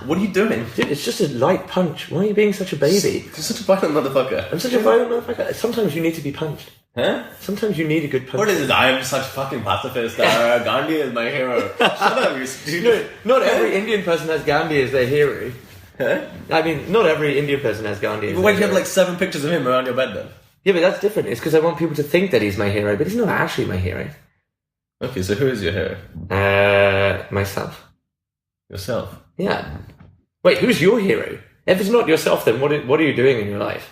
What are you doing? Dude, it's just a light punch. Why are you being such a baby? You're such a violent motherfucker. I'm such a violent motherfucker. Sometimes you need to be punched. Huh? Sometimes you need a good punch. What is this? I am such a fucking pacifist. Gandhi is my hero. Shut up, you stupid. Not every Indian person has Gandhi as their hero. Huh? I mean, not every Indian person has Gandhi as But their why do you hero. have like 7 pictures of him around your bed then? Yeah, but that's different. It's because I want people to think that he's my hero, but he's not actually my hero. Okay, so who is your hero? Myself. Yourself. Yeah. Wait, who's your hero? If it's not yourself, then what are you doing in your life?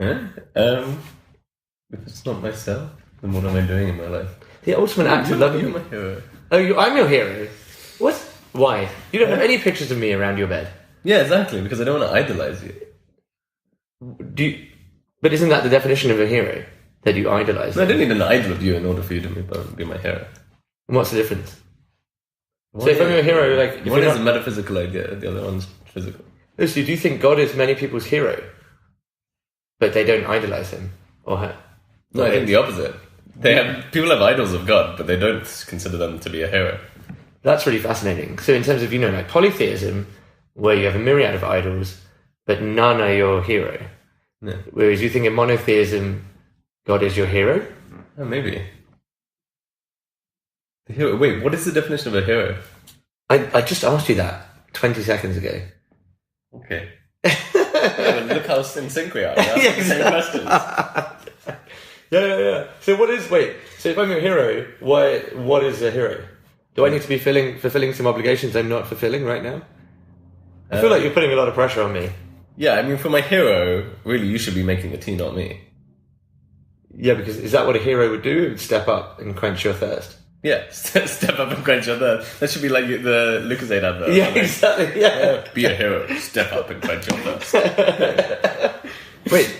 Huh? If it's not myself, then what am I doing in my life? The ultimate act of love. You're my hero. Oh, I'm your hero. What? Why? You don't have any pictures of me around your bed. Yeah, exactly, because I don't want to idolize you. But isn't that the definition of a hero? That you idolize? No, I don't need an idol of you in order for you to be my hero. And what's the difference? So if I'm your hero, like... One is a metaphysical idea, the other one's physical. So do you think God is many people's hero? But they don't idolize him? Or her? No, I think the opposite. People have idols of God, but they don't consider them to be a hero. That's really fascinating. So in terms of, like polytheism, where you have a myriad of idols, but none are your hero. No. Whereas you think in monotheism, God is your hero? Oh, maybe. The hero. Wait, what is the definition of a hero? I just asked you that 20 seconds ago. Okay. Yeah, look how in sync we are. Yeah, same questions. Yeah. So so if I'm your hero, what is a hero? Do I need to be fulfilling some obligations I'm not fulfilling right now? I feel like you're putting a lot of pressure on me. Yeah, I mean, for my hero, really, you should be making the tea, not me. Yeah, because is that what a hero would do? Step up and quench your thirst? Yeah, step up and quench your thirst. That should be like the Lucasade advert. Yeah, exactly. Yeah. Be a hero. Step up and quench your thirst. Wait,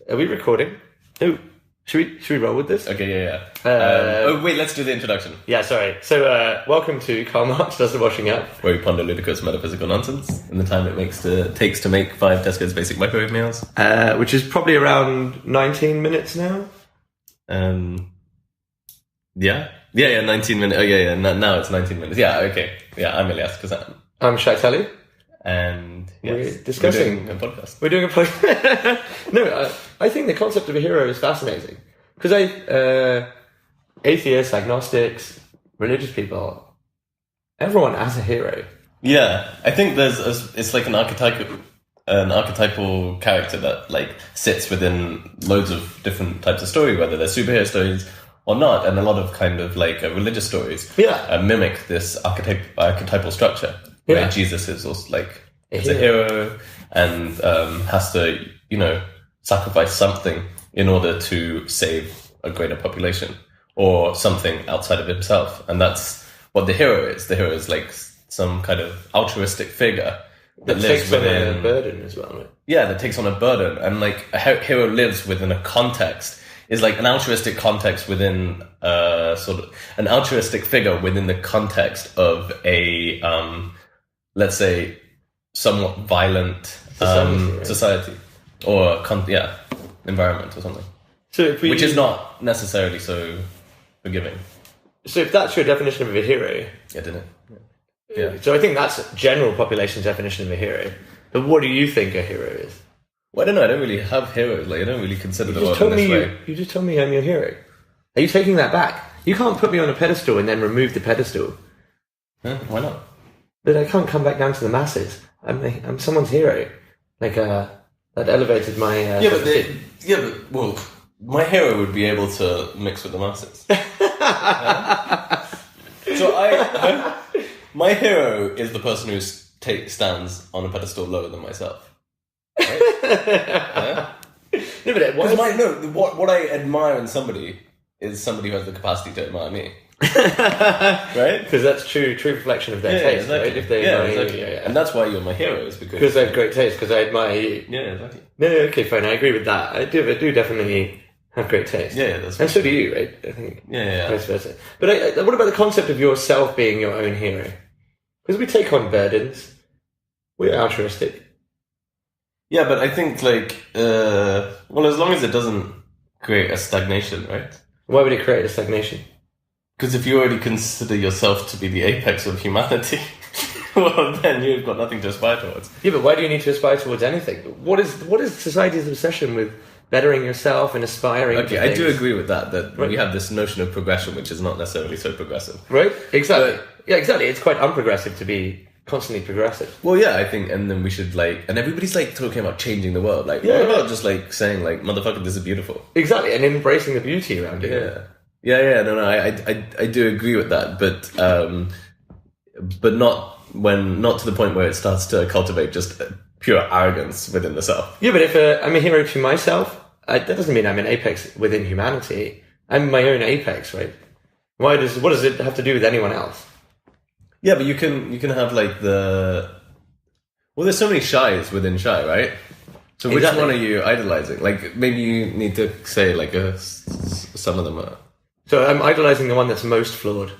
are we recording? Oh, should we roll with this? Okay, yeah. Wait, let's do the introduction. Yeah, sorry. So, welcome to Karl Marx Does the Washing Up, where we ponder ludicrous metaphysical nonsense in the time it takes to make 5 Tesco's basic microwave meals. Which is probably around 19 minutes now. Yeah, 19 minutes. Oh, yeah. Now it's 19 minutes. Yeah, okay. Yeah, I'm Ilyas, because I'm Shy and Ilyas. And yes, we're discussing a podcast. We're doing a podcast. No, I think the concept of a hero is fascinating because atheists, agnostics, religious people, everyone has a hero. Yeah, I think it's like an archetypal character that like sits within loads of different types of story, whether they're superhero stories or not, and a lot of kind of like religious stories mimic this archetypal structure. Where Jesus is also like a hero and has to, sacrifice something in order to save a greater population or something outside of himself. And that's what the hero is. The hero is like some kind of altruistic figure that lives within a burden as well, right? Yeah, that takes on a burden. And like a hero lives within a context, is like an altruistic context within sort of an altruistic figure within the context of a let's say, somewhat violent society or environment or something. So which is not necessarily so forgiving. So if that's your definition of a hero... Yeah, didn't it? Yeah. So I think that's general population's definition of a hero. But what do you think a hero is? Well, I don't know. I don't really have heroes. Like, I don't really consider the world in this way. You just told me I'm your hero. Are you taking that back? You can't put me on a pedestal and then remove the pedestal. Huh? Why not? But I can't come back down to the masses. I'm someone's hero. Like that elevated my. Well, my hero would be able to mix with the masses. So my hero is the person who stands on a pedestal lower than myself. Right? No, but what I admire in somebody is somebody who has the capacity to admire me. Right? Because that's true reflection of their taste, exactly. right? If they exactly. You, and that's why you're my hero, is because they have great taste, because I admire you. Yeah, exactly. No, okay, fine, I agree with that. I do definitely have great taste. Yeah, that's and so do you, right? I think. Yeah. Vice versa. But what about the concept of yourself being your own hero? Because we take on burdens. We're altruistic. Yeah, but I think as long as it doesn't create a stagnation, right? Why would it create a stagnation? Because if you already consider yourself to be the apex of humanity, well, then you've got nothing to aspire towards. Yeah, but why do you need to aspire towards anything? What is society's obsession with bettering yourself and aspiring to Okay, things? I do agree with that we have this notion of progression, which is not necessarily so progressive. Right? Exactly. Yeah, exactly. It's quite unprogressive to be constantly progressive. Well, yeah, I think, and then we should and everybody's talking about changing the world. What about just saying motherfucker, this is beautiful? Exactly, and embracing the beauty around it. Yeah. No, I do agree with that, but not to the point where it starts to cultivate just pure arrogance within the self. Yeah, but if I'm a hero to myself, that doesn't mean I'm an apex within humanity. I'm my own apex, right? What does it have to do with anyone else? Yeah, but you can have there's so many Shys within Shy, right? So which one are you idolizing? Maybe you need to say some of them are. So I'm idolizing the one that's most flawed.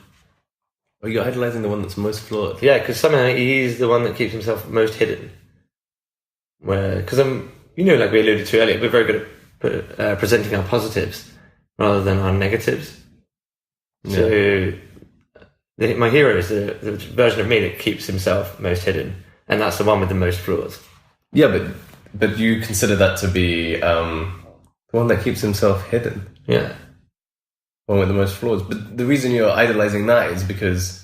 Oh, you're idolizing the one that's most flawed? Yeah, because somehow he's the one that keeps himself most hidden. Because we alluded to earlier, we're very good at presenting our positives rather than our negatives. So my hero is the version of me that keeps himself most hidden, and that's the one with the most flaws. Yeah, but you consider that to be the one that keeps himself hidden. Yeah. One with the most flaws. But the reason you're idolizing that is because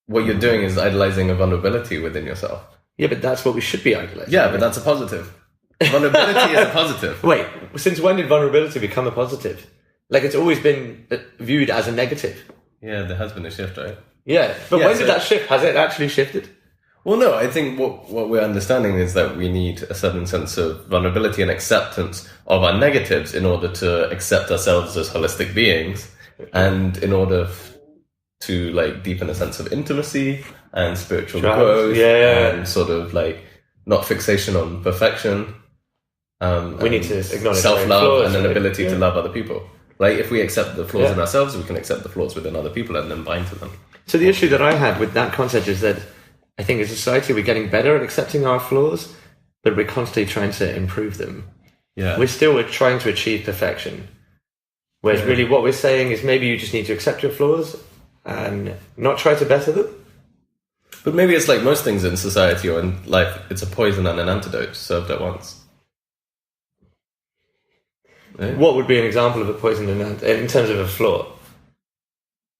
what you're doing is idolizing a vulnerability within yourself. Yeah, but that's what we should be idolizing. Yeah, but that's a positive. Vulnerability is a positive. Wait, since when did vulnerability become a positive? It's always been viewed as a negative. Yeah, there has been a shift, right? Yeah, but when did that shift? Has it actually shifted? Well, no, I think what we're understanding is that we need a certain sense of vulnerability and acceptance of our negatives in order to accept ourselves as holistic beings, and in order to deepen a sense of intimacy and spiritual growth, and sort of not fixation on perfection. We need to acknowledge self-love and an ability to love other people. If we accept the flaws in ourselves, we can accept the flaws within other people and then bind to them. So the issue that I had with that concept is that I think as a society we're getting better at accepting our flaws, but we're constantly trying to improve them. Yeah. We're trying to achieve perfection. Whereas really what we're saying is maybe you just need to accept your flaws and not try to better them. But maybe it's like most things in society or in life, it's a poison and an antidote served at once. Right? What would be an example of a poison in terms of a flaw?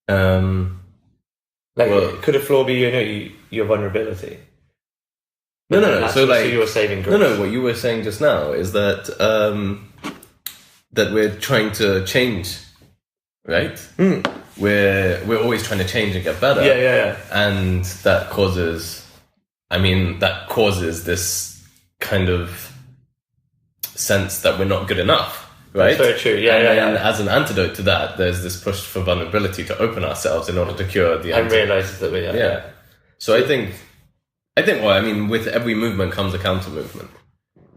Could a flaw be your vulnerability? No. So you were saving grace. No. What you were saying just now is that that we're trying to change, right? We're always trying to change and get better. Yeah. And that causes this kind of sense that we're not good enough. Right? That's very true. Yeah. And as an antidote to that, there's this push for vulnerability to open ourselves in order to cure the. And realize that we are. Yeah. So I think. With every movement comes a counter movement.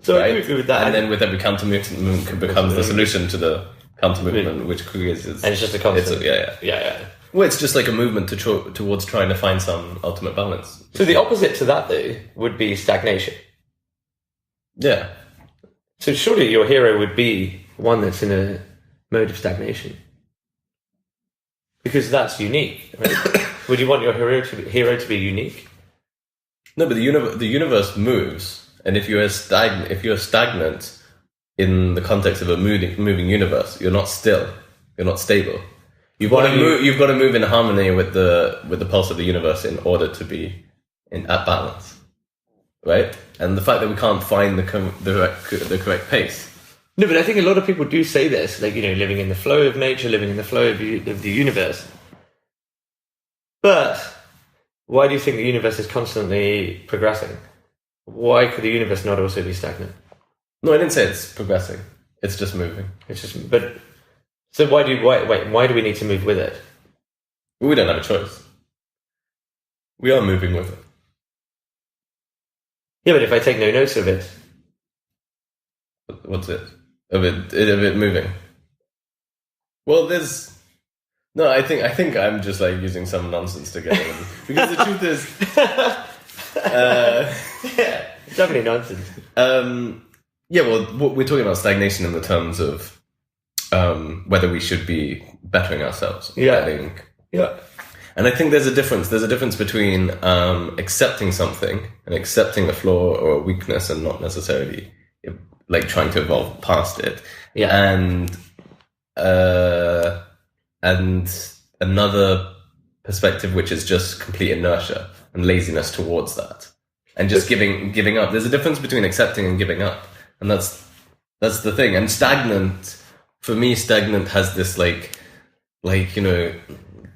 So right? I agree with that. And then with every counter movement becomes the solution to the counter movement, which creates. And it's just a constant. Yeah. Well, it's just like a movement towards trying to find some ultimate balance. So the opposite to that, though, would be stagnation. Yeah. So surely your hero would be one that's in a mode of stagnation, because that's unique. Right? Would you want your hero to be unique? No, but the universe moves, and if you're stagnant in the context of a moving universe, you're not still. You're not stable. You've got to move in harmony with the pulse of the universe in order to be at balance, right? And the fact that we can't find the correct pace. No, but I think a lot of people do say this, living in the flow of nature, living in the flow of the universe. But why do you think the universe is constantly progressing? Why could the universe not also be stagnant? No, I didn't say it's progressing. It's just moving. So why do we need to move with it? We don't have a choice. We are moving with it. Yeah, but if I take no notes of it, what's it? Of it moving. Well, I think I'm just using some nonsense to get it. Because the truth is, it's definitely nonsense. Well, we're talking about stagnation in the terms of whether we should be bettering ourselves. Yeah. I think. Yeah. And I think there's a difference. There's a difference between accepting something and accepting a flaw or a weakness and not necessarily like trying to evolve past it. Yeah. And another perspective, which is just complete inertia and laziness towards that, and just giving up. There's a difference between accepting and giving up, and that's the thing. And stagnant, for me, has this like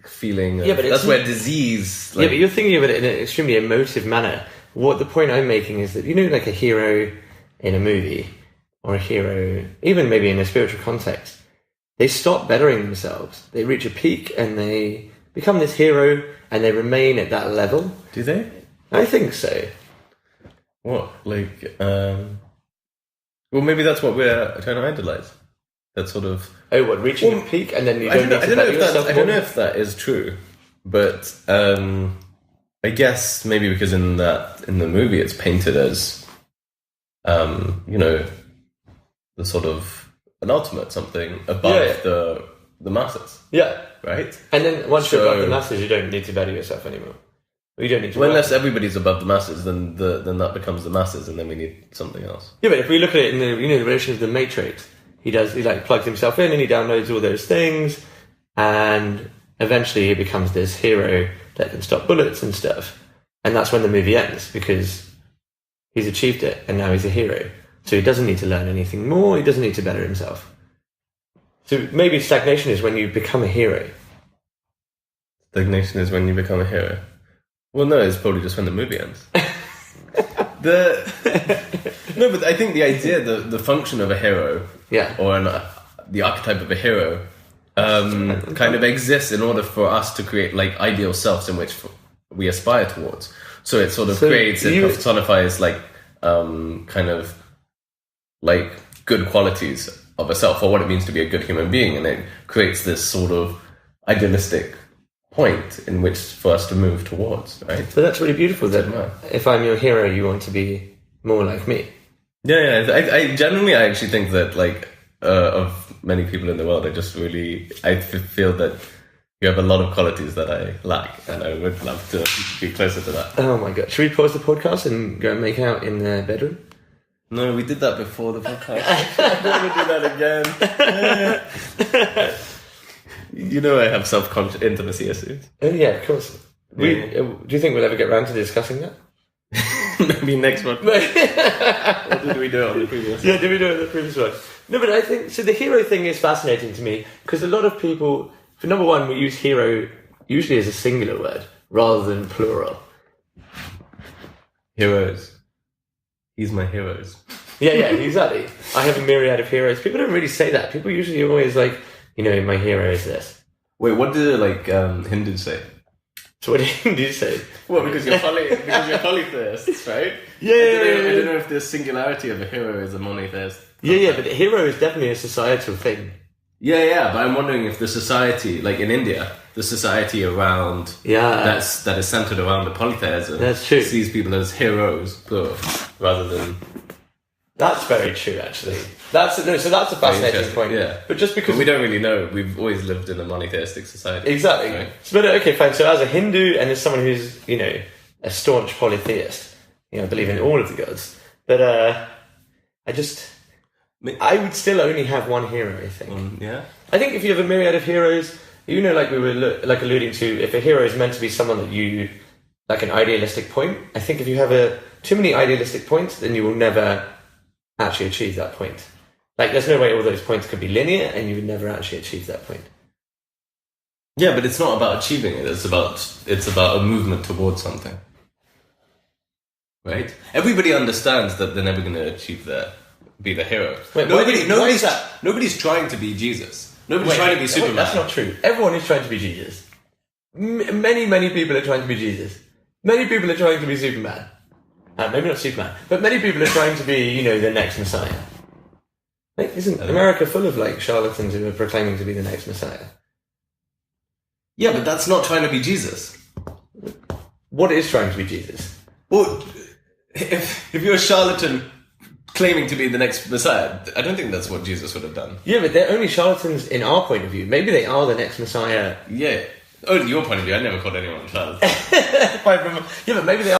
feeling. Of, but that's where disease. But you're thinking of it in an extremely emotive manner. What the point I'm making is that like a hero in a movie or a hero, even maybe in a spiritual context, they stop bettering themselves. They reach a peak and they become this hero, and they remain at that level. Do they? I think so. What well, maybe that's what we're trying to idolize. That sort of reaching a peak and then you don't need to better yourself. I don't know if that is true, but I guess maybe because in the movie it's painted as the sort of an ultimate something above the masses. Yeah. Right? And then once you're above the masses, you don't need to better yourself anymore. You don't need to. Unless everybody's above the masses, then that becomes the masses, and then we need something else. Yeah, but if we look at it in the the relation of the Matrix, he plugs himself in and he downloads all those things, and eventually he becomes this hero that can stop bullets and stuff. And that's when the movie ends, because he's achieved it and now he's a hero. So he doesn't need to learn anything more. He doesn't need to better himself. So maybe stagnation is when you become a hero. Stagnation is when you become a hero. Well, no, it's probably just when the movie ends. No, but I think the idea, the function of a hero, or the archetype of a hero, kind of exists in order for us to create like ideal selves in which we aspire towards. So it sort of personifies like kind of like good qualities of a self, or what it means to be a good human being, and it creates this sort of idealistic point in which for us to move towards, right? So that's really beautiful that if I'm your hero, you want to be more like me. Yeah. I generally, I actually think that like of many people in the world, I feel that you have a lot of qualities that I lack, and I would love to be closer to that. Oh my God. Should we pause the podcast and go and make out in the bedroom? No, we did that before the podcast. I don't want to do that again. I have self-conscious intimacy issues. Oh yeah, of course. Do you think we'll ever get around to discussing that? Maybe next one. Or did we do it on the previous one? Yeah, did we do it on the previous one? No, but I think, so the hero thing is fascinating to me, because a lot of people, for number one, we use hero usually as a singular word, rather than plural. Heroes. He's my heroes. Yeah, exactly. I have a myriad of heroes. People don't really say that. People usually always like, my hero is this. Wait, what do Hindus say? So what do Hindus say? Well, because you're polytheists, right? Yeah. I don't know if the singularity of a hero is a monotheist. Yeah, but the hero is definitely a societal thing. Yeah, but I'm wondering if the society, like in India, the society around that is centered around the polytheism, that's true, sees people as heroes, plural, rather than. That's very true, actually. That's a fascinating point. Yeah, but just because we don't really know, we've always lived in a monotheistic society. Exactly. Right? But okay, fine. So as a Hindu and as someone who's a staunch polytheist, I believe in all of the gods, but I would still only have one hero, I think. I think if you have a myriad of heroes, like we were alluding to, if a hero is meant to be someone that you, like an idealistic point, I think if you have too many idealistic points, then you will never actually achieve that point. Like, there's no way all those points could be linear, and you would never actually achieve that point. Yeah, but it's not about achieving it. It's about a movement towards something. Right? Everybody understands that they're never going to be the hero. Wait, nobody's trying to be Jesus. Nobody's trying to be Superman. That's not true. Everyone is trying to be Jesus. Many people are trying to be Jesus. Many people are trying to be Superman. Maybe not Superman, but many people are trying to be, the next Messiah. Like, isn't America full of charlatans who are proclaiming to be the next Messiah? Yeah, but that's not trying to be Jesus. What is trying to be Jesus? Well, if you're a charlatan claiming to be the next Messiah, I don't think that's what Jesus would have done. Yeah, but they're only charlatans in our point of view. Maybe they are the next Messiah. Yeah. Oh, your point of view, I never called anyone a child. Yeah, but maybe they are.